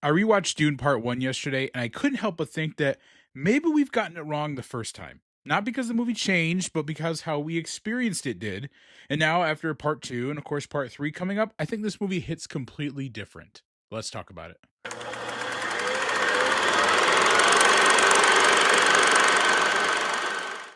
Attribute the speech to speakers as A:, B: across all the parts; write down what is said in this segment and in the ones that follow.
A: I rewatched Dune Part 1 yesterday, and I couldn't help but think that maybe we've gotten it wrong the first time. Not because the movie changed, but because how we experienced it did. And now, after Part 2 and of course Part 3 coming up, I think this movie hits completely different. Let's talk about it.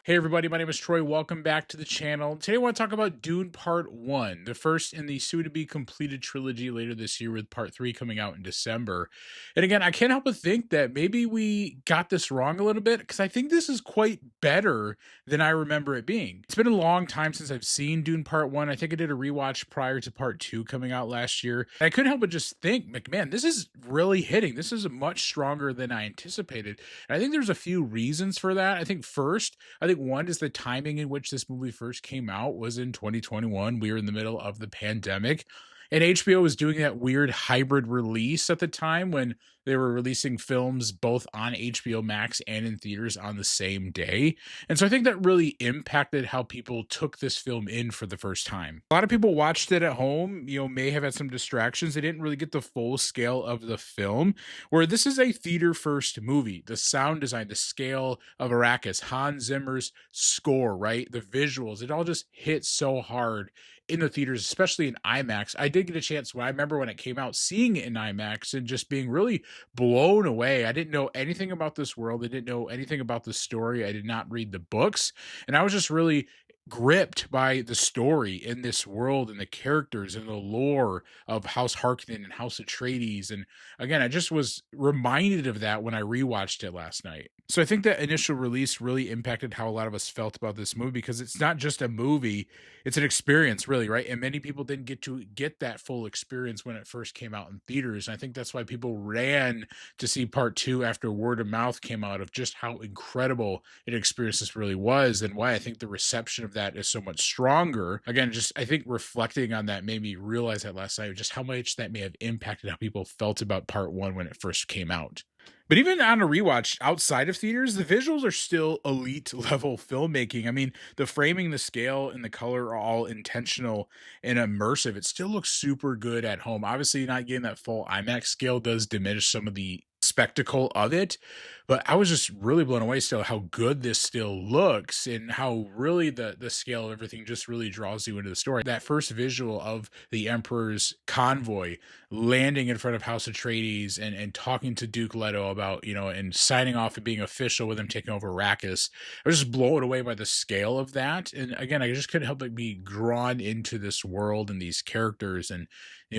A: Hey everybody, my name is Troy. Welcome back to the channel. Today I want to talk about Dune Part 1, the first in the soon-to-be completed trilogy later this year with Part 3 coming out in December. And again, I can't help but think that maybe we got this wrong a little bit because I think this is quite better than I remember it being. It's been a long time since I've seen Dune Part 1. I think I did a rewatch prior to Part 2 coming out last year. And I couldn't help but just think, like, man, this is really hitting. This is much stronger than I anticipated. And I think there's a few reasons for that. I think first, I think one is the timing in which this movie first came out was in 2021. We were in the middle of the pandemic, and HBO was doing that weird hybrid release at the time when they were releasing films both on HBO Max and in theaters on the same day. And so I think that really impacted how people took this film in for the first time. A lot of people watched it at home, may have had some distractions. They didn't really get the full scale of the film, where this is a theater first movie. The sound design, the scale of Arrakis, Hans Zimmer's score, right? The visuals, it all just hit so hard in the theaters, especially in IMAX. I did get a chance when I remember when it came out, seeing it in IMAX and just being really blown away. I didn't know anything about this world. I didn't know anything about the story. I did not read the books. And I was just really gripped by the story in this world and the characters and the lore of House Harkonnen and House Atreides. And again, I just was reminded of that when I rewatched it last night. So I think that initial release really impacted how a lot of us felt about this movie, because it's not just a movie, it's an experience, really, right? And many people didn't get to get that full experience when it first came out in theaters. And I think that's why people ran to see Part 2 after word of mouth came out of just how incredible an experience this really was, and why I think the reception of that is so much stronger. Again, just I think reflecting on that made me realize that last night, just how much that may have impacted how people felt about Part 1 when it first came out. But even on a rewatch outside of theaters, the visuals are still elite level filmmaking. I mean, the framing, the scale, and the color are all intentional and immersive. It still looks super good at home. Obviously, not getting that full IMAX scale does diminish some of the spectacle of it, but I was just really blown away still how good this still looks, and how really the scale of everything just really draws you into the story. That first visual of the Emperor's convoy landing in front of House Atreides and talking to Duke Leto about, and signing off and being official with him taking over Arrakis. I was just blown away by the scale of that. And again, I just couldn't help but be drawn into this world and these characters and,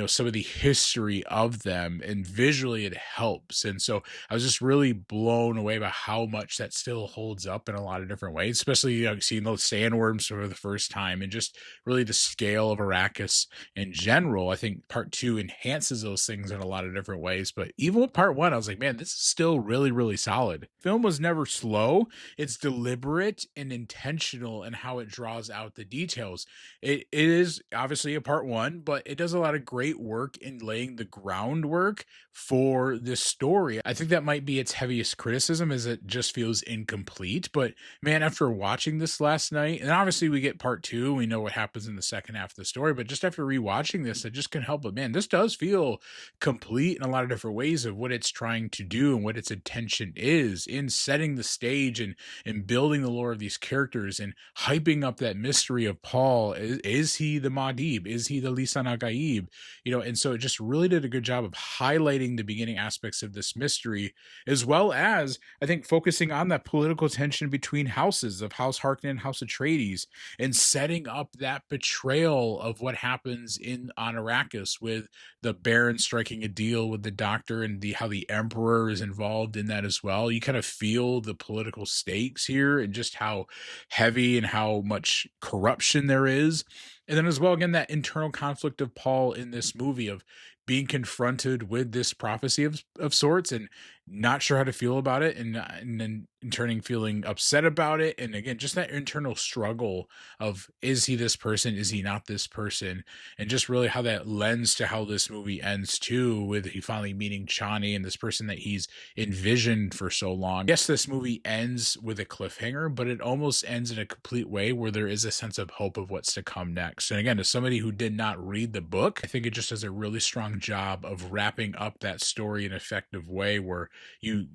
A: some of the history of them. And visually it helps. And so I was just really blown away by how much that still holds up in a lot of different ways, especially, seeing those sandworms for the first time, and just really the scale of Arrakis in general. I think Part 2 enhances those things in a lot of different ways. But even with Part 1, I was like, man, this is still really, really solid. Film was never slow. It's deliberate and intentional in how it draws out the details. It is obviously a Part 1, but it does a lot of great work in laying the groundwork for this story. I think that might be its heaviest criticism, is it just feels incomplete. But man, after watching this last night, and obviously we get Part 2, we know what happens in the second half of the story, but just after rewatching this, I just couldn't help but, man, this does feel complete in a lot of different ways of what it's trying to do and what its intention is in setting the stage and building the lore of these characters and hyping up that mystery of Paul. Is he the Muad'Dib? Is he the Lisan al Gaib? And so it just really did a good job of highlighting the beginning aspects of this mystery, as well as, I think, focusing on that political tension between houses of House Harkonnen and House Atreides, and setting up that betrayal of what happens on Arrakis, with the Baron striking a deal with the Doctor, and how the Emperor is involved in that as well. You kind of feel the political stakes here, and just how heavy and how much corruption there is. And then as well, again, that internal conflict of Paul in this movie, of being confronted with this prophecy of sorts, and not sure how to feel about it, and then turning feeling upset about it. And again, just that internal struggle of, is he this person, is he not this person, and just really how that lends to how this movie ends too, with he finally meeting Chani and this person that he's envisioned for so long. Yes, this movie ends with a cliffhanger, but it almost ends in a complete way where there is a sense of hope of what's to come next. And again, as somebody who did not read the book, I think it just does a really strong job of wrapping up that story in an effective way where you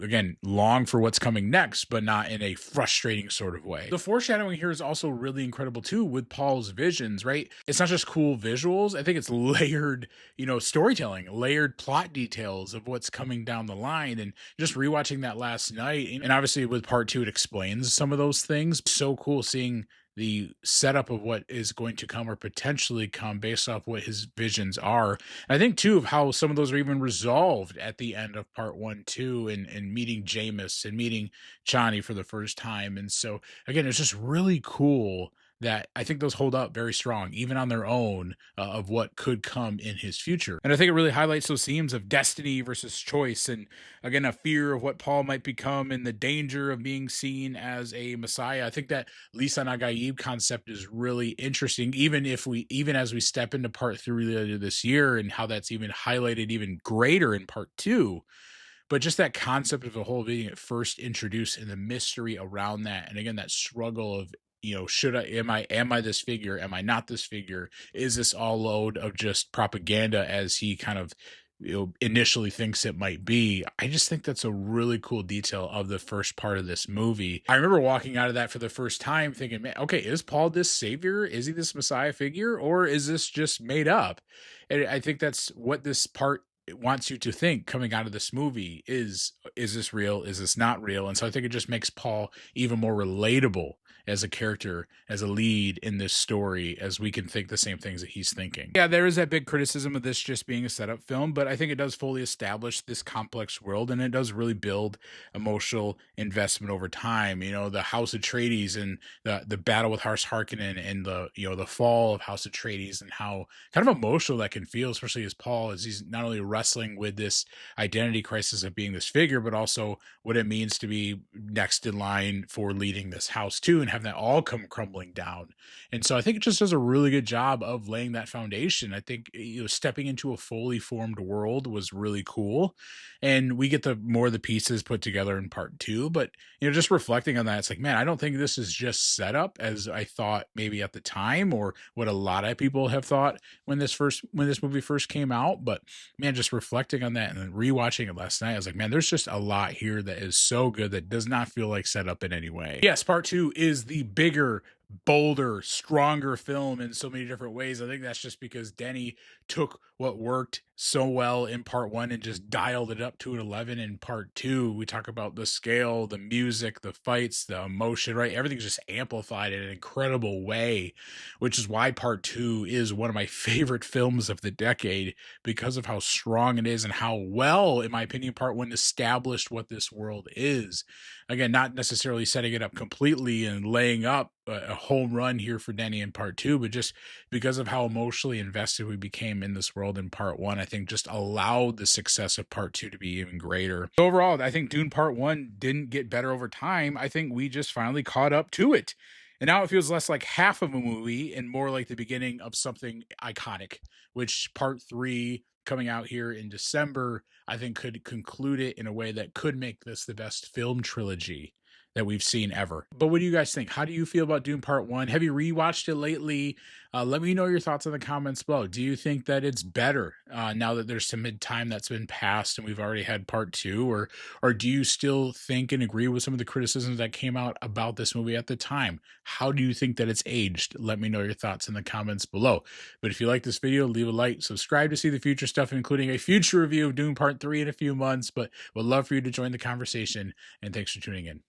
A: again long for what's coming next, but not in a frustrating sort of way. The foreshadowing here is also really incredible too, with Paul's visions, right? It's not just cool visuals. I think it's layered, storytelling, layered plot details of what's coming down the line. And just rewatching that last night, and obviously with part two, it explains some of those things. So cool seeing the setup of what is going to come or potentially come based off what his visions are. I think too of how some of those are even resolved at the end of part one too, and meeting Jameis and meeting Chani for the first time. And so again, it's just really cool that I think those hold up very strong, even on their own, of what could come in his future. And I think it really highlights those themes of destiny versus choice, and again, a fear of what Paul might become and the danger of being seen as a messiah. I think that Lisan al Gaib concept is really interesting, even as we step into part three later this year, and how that's even highlighted even greater in part two. But just that concept of the whole being at first introduced, and the mystery around that, and again that struggle of, should am I this figure, am I not this figure, is this all load of just propaganda as he kind of initially thinks it might be. I just think that's a really cool detail of the first part of this movie. I remember walking out of that for the first time thinking, man, okay, is Paul this savior, is he this messiah figure, or is this just made up? And I think that's what this part wants you to think coming out of this movie is this real, is this not real? And so I think it just makes Paul even more relatable as a character, as a lead in this story, as we can think the same things that he's thinking. Yeah, there is that big criticism of this just being a setup film, but I think it does fully establish this complex world, and it does really build emotional investment over time. The House Atreides and the battle with Harsh Harkonnen, and the fall of House Atreides, and how kind of emotional that can feel, especially as Paul, as he's not only wrestling with this identity crisis of being this figure, but also what it means to be next in line for leading this house too, and have that all come crumbling down. And so I think it just does a really good job of laying that foundation. I think stepping into a fully formed world was really cool, and we get the more of the pieces put together in part two. But just reflecting on that, it's like, man, I don't think this is just set up as I thought maybe at the time, or what a lot of people have thought when this movie first came out. But man, just reflecting on that and then rewatching it last night, I was like, man, there's just a lot here that is so good that does not feel like set up in any way. Yes, part two is the bigger, bolder, stronger film in so many different ways. I think that's just because Denis took what worked so well in part one and just dialed it up to an 11 in part two. We talk about the scale, the music, the fights, the emotion, right? Everything's just amplified in an incredible way, which is why part two is one of my favorite films of the decade, because of how strong it is and how well, in my opinion, part one established what this world is. Again, not necessarily setting it up completely and laying up a home run here for Denis in part two, but just because of how emotionally invested we became in this world in part one, I think just allowed the success of part two to be even greater. Overall, I think Dune part one didn't get better over time. I think we just finally caught up to it. And now it feels less like half of a movie and more like the beginning of something iconic, which part three, coming out here in December, I think could conclude it in a way that could make this the best film trilogy that we've seen ever. But what do you guys think? How do you feel about Dune Part 1? Have you rewatched it lately? Let me know your thoughts in the comments below. Do you think that it's better now that there's some time that's been passed and we've already had Part 2? Or do you still think and agree with some of the criticisms that came out about this movie at the time? How do you think that it's aged? Let me know your thoughts in the comments below. But if you like this video, leave a like, subscribe to see the future stuff, including a future review of Dune Part 3 in a few months. But would love for you to join the conversation, and thanks for tuning in.